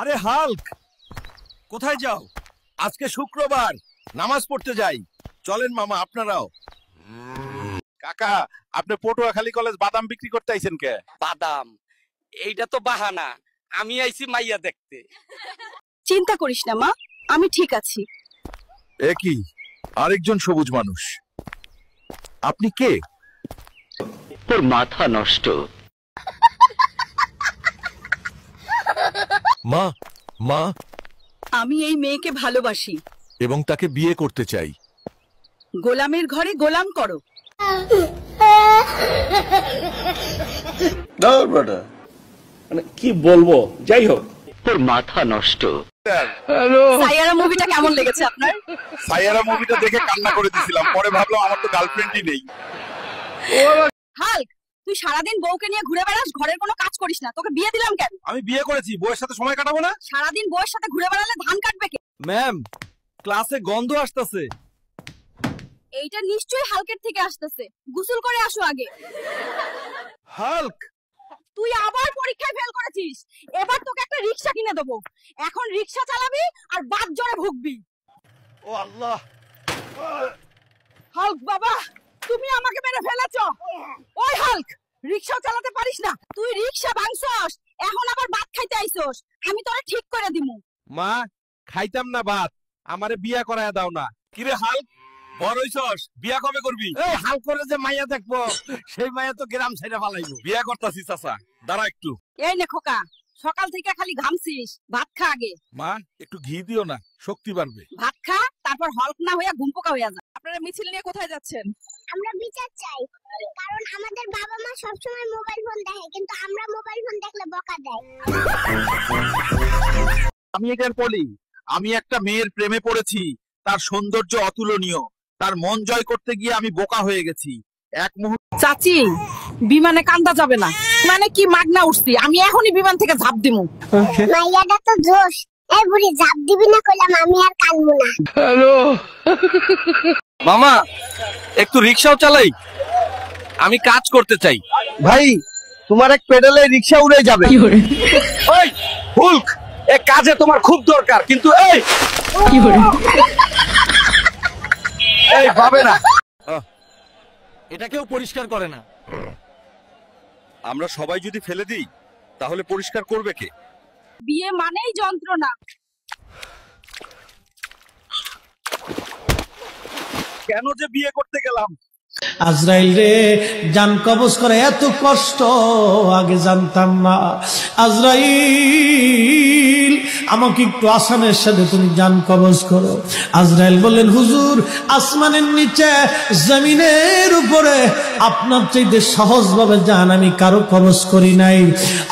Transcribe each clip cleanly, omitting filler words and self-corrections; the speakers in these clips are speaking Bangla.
আরে হাল্ক, কোথায় যাও? আজকে শুক্রবার, নামাজ পড়তে যাই। চলেন মামা, আপনারাও। কাকা, আপনি পটুয়াখালী কলেজ বাদাম বিক্রি করতে আইছেন কে? বাদাম? এইটা তো বাহানা, আমি আইছি মাইয়া দেখতে। চিন্তা করিস না মা, আমি ঠিক আছি। এ কি, আরেকজন সবুজ মানুষ। আপনি কে? তোর মাথা নষ্ট। মা, মা, আমি এই মেয়েকে ভালোবাসি এবং তাকে বিয়ে করতে চাই। গোলামের ঘরে গোলাম করো। মানে কি বলবো, যাই হোক। তোর মাথা নষ্ট। সাইয়ারা মুভিটা কেমন লেগেছে আপনার? সাইয়ারা মুভিটা দেখে কান্না করে দিছিলাম, পরে ভাবলাম আমার তো গার্লফ্রেন্ডই নেই। হাল্ক, তুই সারাদিন বউকে নিয়ে ঘুরে বেড়াস, ঘরের কোনো কাজ করিস না। তোকে বিয়ে দিলাম কেন? আমি বিয়ে করেছি, বউয়ের সাথে সময় কাটাবো না? সারাদিন বউয়ের সাথে ঘুরে বেড়ালে ধান কাটবে কে? ম্যাম, ক্লাসে গন্ধ আসতেছে। এইটা নিশ্চয়ই হাল্কের থেকে আসতেছে। গোসল করে আসো আগে। হাল্ক, তুই আবার পরীক্ষায় ফেল করেছিস। এবার তোকে একটা রিকশা কিনে দেবো। এখন রিকশা চালাবি আর বাদ জ্বরে ভুগবি। ও আল্লাহ! হাল্ক বাবা, তুমি আমাকে মেরে ফেলেছো। ওই হাল্ক, রিকশা চালাতে পারিস না? তুই রিকশা ভাঙছস, এখন আবার ভাত খাইতে আইছস। আমি তোরে ঠিক করে দিমু। মা, খাইতাম না ভাত, আমারে বিয়া করায় দাও না। কিরে হাল্ক, বড় হইছস, বিয়া কবে করবি? এই হাল করে যে মাইয়া দেখবো, সেই মাইয়া তো গ্রাম ছেড়ে পালাইবো। বিয়া করতাছি চাচা, দাঁড়া একটু। এই নে খোকা, সকাল থেকে খালি ঘামছিস, ভাত খা আগে। মা, একটু ঘি দিও না, শক্তি বাড়বে। ভাত খা, তারপর হল্ক না হইয়া ঘুমপোকা হইয়া যা। আপনারা মিছিল নিয়ে কোথায় যাচ্ছেন? আমরা বিচার চাই, কারণ আমাদের বাবা মা সবসময় মোবাইল ফোন দেখে, কিন্তু আমরা মোবাইল ফোন দেখলে বকা দেয়। আমি এটার বলি, আমি একটা মেয়ের প্রেমে পড়েছি। তার সৌন্দর্য অতুলনীয়, তার মন জয় করতে গিয়ে আমি বোকা হয়ে গেছি। এক মুহূর্তে। চাচি, বিমানে কান্দা যাবে না। মানে কি মাগনা উঠছি, আমি এখনই বিমান থেকে ঝাঁপ দিমু। মাইয়াটা তো জোশ। এই বুড়ি জাপ দিবি না কইলাম, আমি আর কানবো না। মামা, একটু রিক্সাও চালাই, আমি কাজ করতে চাই। ভাই, তোমার এক পেডালে রিক্সা উড়ে যাবে। ওই হুল্ক, এ কাজে তোমার খুব দরকার, কিন্তু এই এই ভাবে না। এটা কেউ পরিষ্কার করে না। আমরা সবাই যদি ফেলে দিই, তাহলে পরিষ্কার করবে কে? বিয়ে মানেই যন্ত্রণা। কেন যে বিয়ে করতে গেলাম? আজরাইল রে, জান কবজ করে এত কষ্ট আগে জানতাম না। আজরাইল, আমাকে একটু আসানের সাথে তুমি জান কবজ করো। আজরাইল বললেন, হুজুর, আসমানের নিচে জমিনের উপরে আপনার চাইতে সহজ ভাবে জান আমি কারো কবজ করি নাই।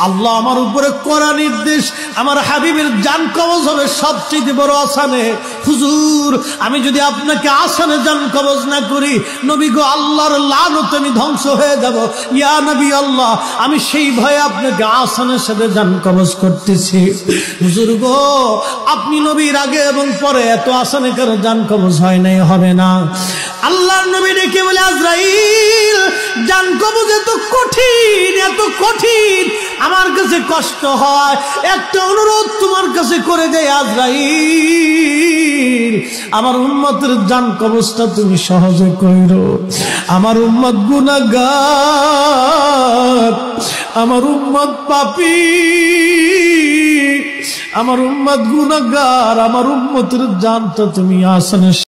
আল্লাহ আমার উপরে করা নির্দেশ, আমার হাবিবের জান কবজ হবে সবচেয়ে বড় আসানে। হুজুর, আমি যদি আপনাকে আসানে জান কবজ না করি, নবী গো, আল্লাহর লানতে আমি ধ্বংস হয়ে যাব। ইয়া নবী আল্লাহ, আমি সেই ভয়ে আপনাকে আসানের সাথে জান কবজ করতেছি। হুজুর গো, আপনি নবীর আগে এবং পরে এত আসানে কারো জান কবজ হয় নাই, হবে না। আল্লাহর নবী ডেকে বলে, আজরাইল, জান কবজ এত কঠিন, এত কঠিন, আমার কাছে কষ্ট হয়। একটা অনুরোধ তোমার কাছে করে দেয় আজরাইল, আমার উম্মতের জান কবজটা তুমি সহজে কইরো। আমার উম্মত গুনাহগার, আমার উম্মত পাপী, আমার উম্মত গুনাহগার, আমার উম্মতের জানটা তুমি আসানে